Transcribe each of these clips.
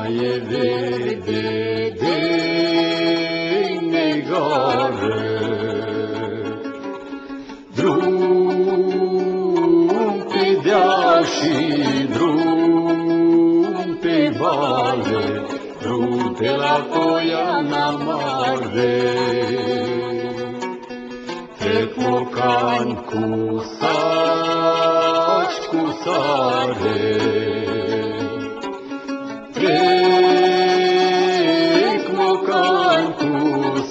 e verde de negare, drum pe deal și drum pe vale, drum pe la Poiana Mare. Trec mocan cu saci, cu sare, trec mocan cu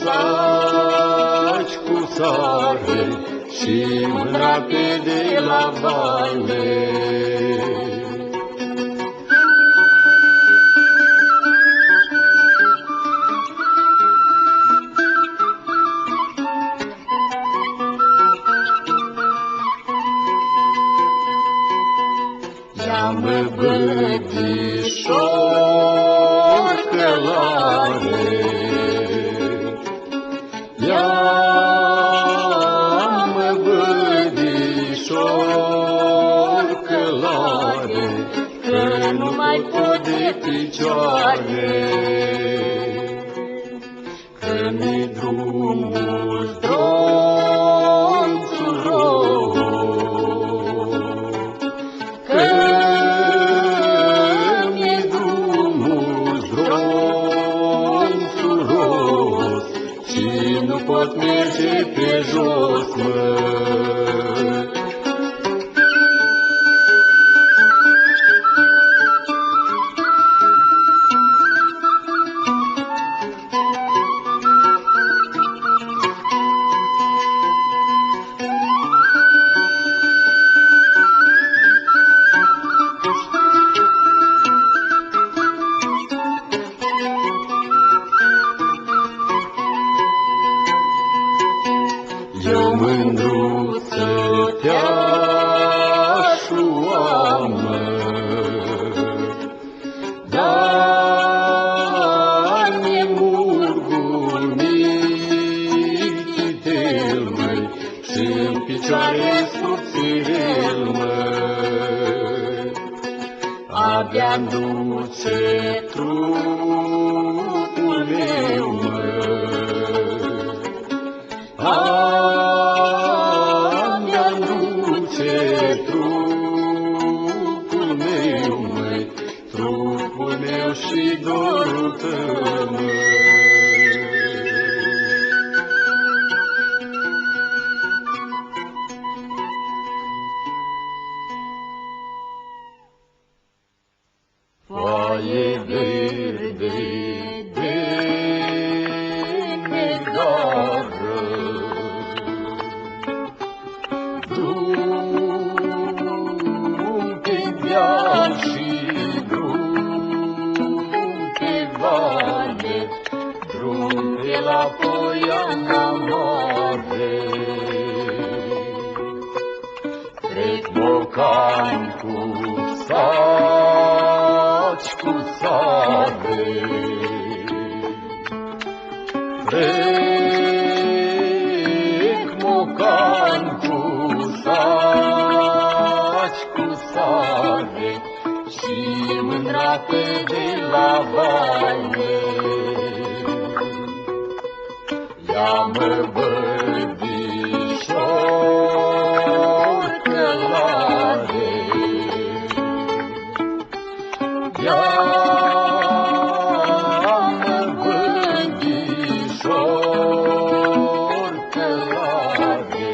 saci, cu sare, și mâna pe de la vale. Ia-mă, bădișor călare, ia-mă, bădișor călare, că nu mai pot de picioare, că mi drumul stronțul roz, nu pot merge pe jos, mă. Eu mândruță te-aș lua, mă, dar-mi murgul michitel, măi, și-n picioare subțirel, măi. Abia-mi duce trupul meu, măi, trupul meu, măi, trupul meu și dorul tău, măi. Foaie verde de negară, drum pe deal și drum pe vale, drum pe la Poiana Mare. Trec mocani cu saci, cu sare, trec mocani cu saci, cu sare, și mândra pe de la vale. Ia-mă, bădișor călare, ia-mă, bădișor călare,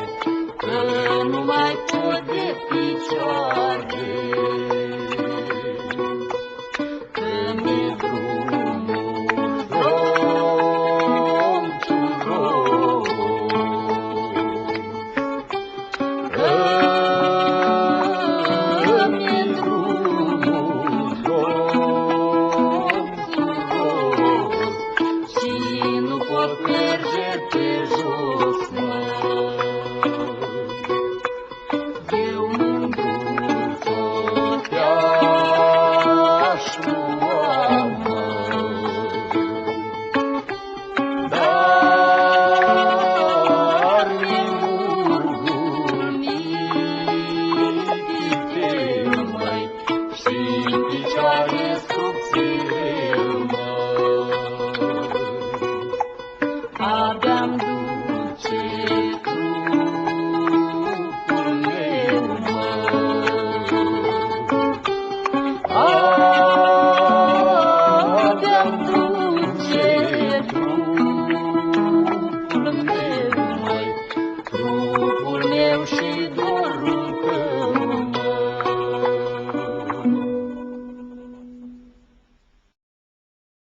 că nu mai pot de picioare.